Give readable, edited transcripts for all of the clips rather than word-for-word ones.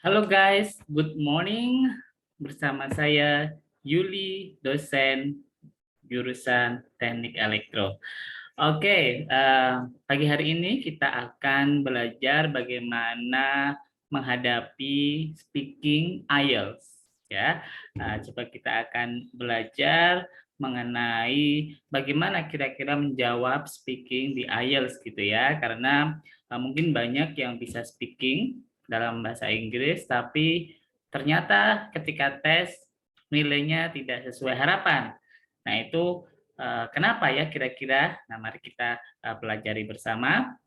Halo guys, good morning. Bersama saya Yuli, dosen jurusan Teknik Elektro. Oke, pagi hari ini kita akan belajar bagaimana menghadapi speaking IELTS. Ya, coba kita akan belajar mengenai bagaimana kira-kira menjawab speaking di IELTS gitu ya, karena mungkin banyak yang bisa speaking dalam bahasa Inggris, tapi ternyata ketika tes nilainya tidak sesuai harapan. Nah, itu kenapa ya kira-kira? Nah, mari kita pelajari bersama.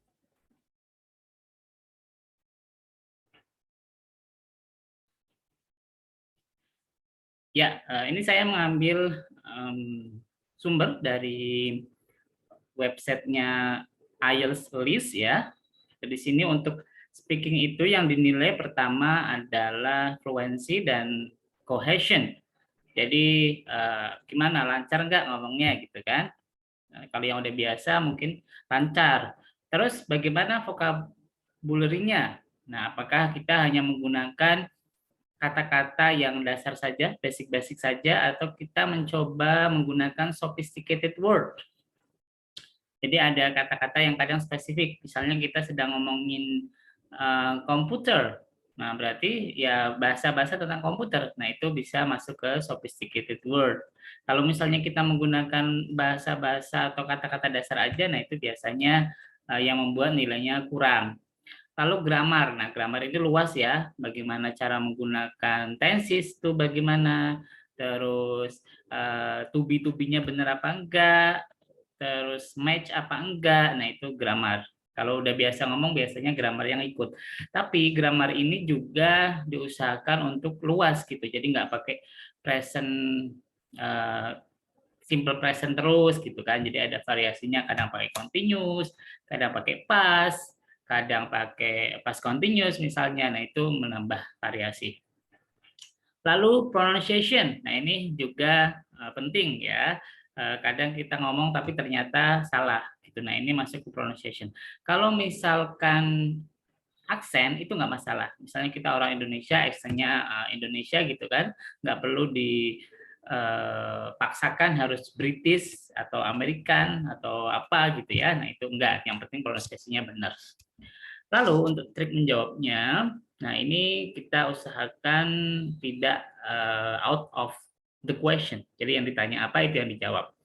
Ya, ini saya mengambil sumber dari websitenya IELTS List ya. Di sini untuk speaking itu yang dinilai pertama adalah fluency dan cohesion. Jadi gimana, lancar nggak ngomongnya gitu kan? Nah, kalau yang udah biasa mungkin lancar. Terus bagaimana vocabulary-nya? Nah, apakah kita hanya menggunakan kata-kata yang dasar saja, basic-basic saja, atau kita mencoba menggunakan sophisticated word? Jadi ada kata-kata yang kadang spesifik, misalnya kita sedang ngomongin komputer, nah berarti ya bahasa-bahasa tentang komputer, nah itu bisa masuk ke sophisticated word. Kalau misalnya kita menggunakan bahasa-bahasa atau kata-kata dasar aja, nah itu biasanya yang membuat nilainya kurang. Lalu grammar, nah grammar itu luas ya, bagaimana cara menggunakan tenses itu bagaimana, terus to be-nya benar apa enggak, terus match apa enggak, nah itu grammar. Kalau udah biasa ngomong biasanya grammar yang ikut. Tapi grammar ini juga diusahakan untuk luas gitu. Jadi nggak pakai present simple present terus gitu kan. Jadi ada variasinya, kadang pakai continuous, kadang pakai past, kadang pakai past continuous misalnya. Nah, itu menambah variasi. Lalu pronunciation. Nah, ini juga penting ya. Kadang kita ngomong tapi ternyata salah gitu. Nah, ini masuk ke pronunciation. Kalau misalkan aksen itu nggak masalah. Misalnya kita orang Indonesia, aksennya Indonesia gitu kan, nggak perlu dipaksakan harus British atau American atau apa gitu ya. Nah, itu enggak. Yang penting pronunciasinya benar. Lalu untuk trik menjawabnya, nah ini kita usahakan tidak out of the question. Jadi yang ditanya apa itu yang dijawab.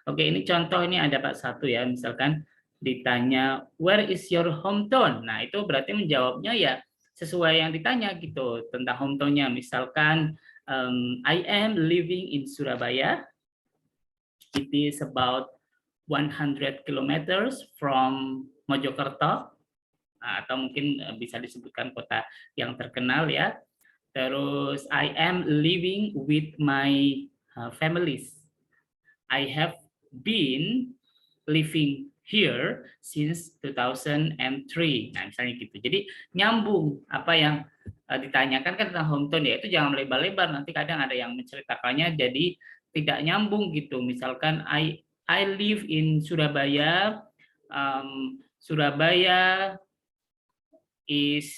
Oke, ini contoh, ini ada Pak satu ya, misalkan ditanya where is your hometown. Nah, itu berarti menjawabnya ya sesuai yang ditanya gitu tentang hometownnya. Misalkan I am living in Surabaya. It is about 100 kilometers from Mojokerto, atau mungkin bisa disebutkan kota yang terkenal ya. Terus I am living with my families. I have been living here since 2003. Nah, misalnya gitu. Jadi nyambung apa yang ditanyakan kan tentang hometown ya, itu jangan lebar-lebar, nanti kadang ada yang menceritakannya jadi tidak nyambung gitu. Misalkan I live in Surabaya. Surabaya is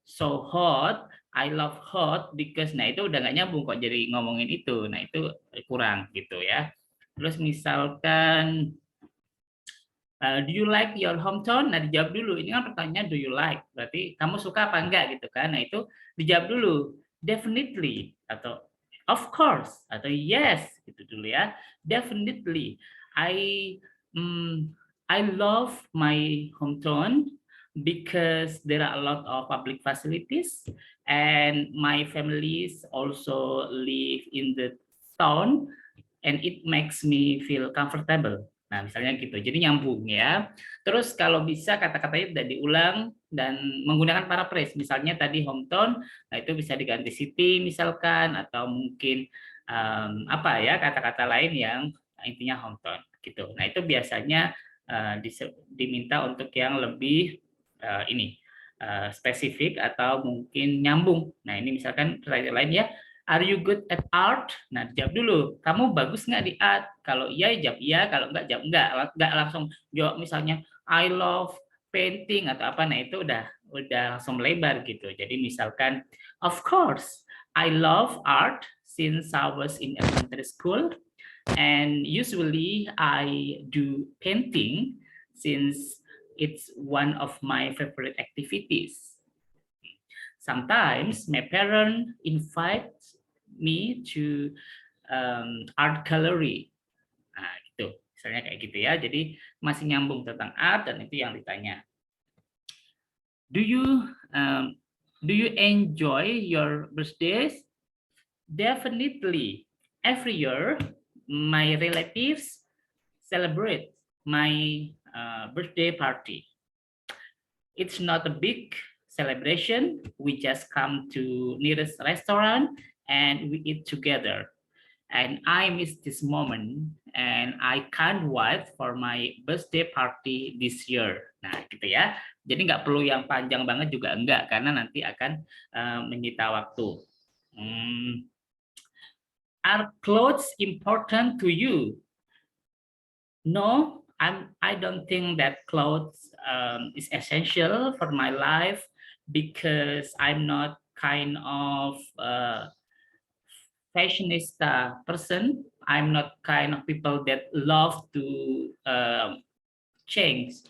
so hot. I love hot because, nah itu udah nggak nyambung kok jadi ngomongin itu. Nah, itu kurang gitu ya. Terus misalkan do you like your hometown? Nah, dijawab dulu. Ini kan pertanyaan do you like. Berarti kamu suka apa enggak gitu kan. Nah, itu dijawab dulu. Definitely atau of course atau yes gitu dulu ya. Definitely. I um, I love my hometown because there are a lot of public facilities and my families also live in the town and it makes me feel comfortable. Nah, misalnya gitu. Jadi nyambung ya. Terus kalau bisa kata-katanya tidak diulang dan menggunakan paraphrase. Misalnya tadi hometown, nah itu bisa diganti city misalkan, atau mungkin apa ya, kata-kata lain yang intinya hometown gitu. Nah, itu biasanya diminta untuk yang lebih spesifik atau mungkin nyambung. Nah, ini misalkan pertanyaan lain ya, are you good at art? Nah, jawab dulu, kamu bagus nggak di art? Kalau iya, jawab iya. Kalau nggak, jawab nggak langsung jawab misalnya, I love painting atau apa, nah itu udah langsung melebar gitu. Jadi misalkan, of course, I love art since I was in elementary school, and usually I do painting since it's one of my favorite activities. Sometimes my parents invite me to art gallery. Nah, gitu. Misalnya kayak gitu ya. Jadi masih nyambung tentang art dan itu yang ditanya. Do you enjoy your birthdays? Definitely. Every year, my relatives celebrate my birthday party. It's not a big celebration. We just come to nearest restaurant and we eat together. And I miss this moment and I can't wait for my birthday party this year. Nah, gitu ya. Jadi nggak perlu yang panjang banget juga enggak, karena nanti akan menyita waktu. Are clothes important to you? No, I don't think that clothes is essential for my life because I'm not kind of fashionista person. I'm not kind of people that love to change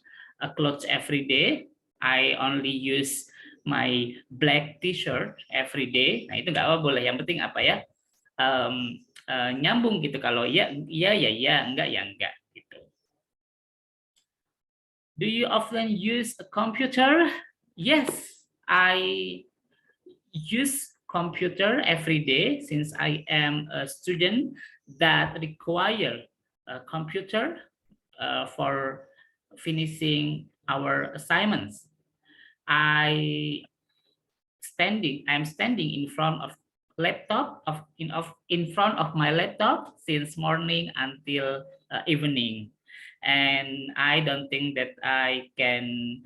clothes every day. I only use my black t-shirt every day. Nah itu nggak apa boleh. Yang penting apa ya, nyambung gitu. Kalau ya enggak ya enggak gitu. Do you often use a computer? Yes, I use computer every day since I am a student that require a computer for finishing our assignments. I'm standing in front of in front of my laptop since morning until evening, and I don't think that I can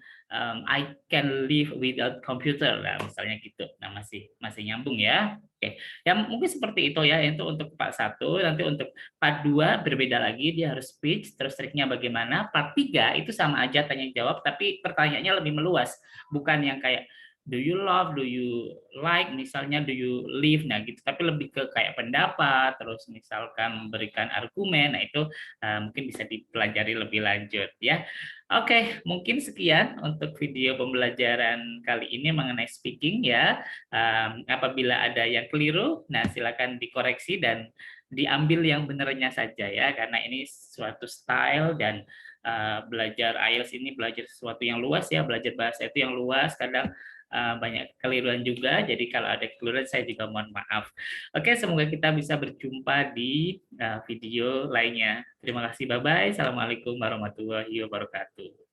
live without computer lah, misalnya gitu. Nah, masih nyambung ya. Oke, ya mungkin seperti itu ya, itu untuk part 1. Nanti untuk part 2 berbeda lagi, dia harus speech, terus triknya bagaimana. Part 3 itu sama aja tanya jawab, tapi pertanyaannya lebih meluas, bukan yang kayak do you love, do you like, misalnya do you live, nah gitu, tapi lebih ke kayak pendapat, terus misalkan memberikan argumen. Nah itu mungkin bisa dipelajari lebih lanjut ya. Oke, mungkin sekian untuk video pembelajaran kali ini mengenai speaking ya. Apabila ada yang keliru, nah silakan dikoreksi dan diambil yang benernya saja ya, karena ini suatu style dan belajar IELTS ini belajar sesuatu yang luas ya, belajar bahasa itu yang luas, kadang banyak keliruan juga, jadi kalau ada keliruan saya juga mohon maaf. Oke, semoga kita bisa berjumpa di video lainnya. Terima kasih, bye-bye. Assalamualaikum warahmatullahi wabarakatuh.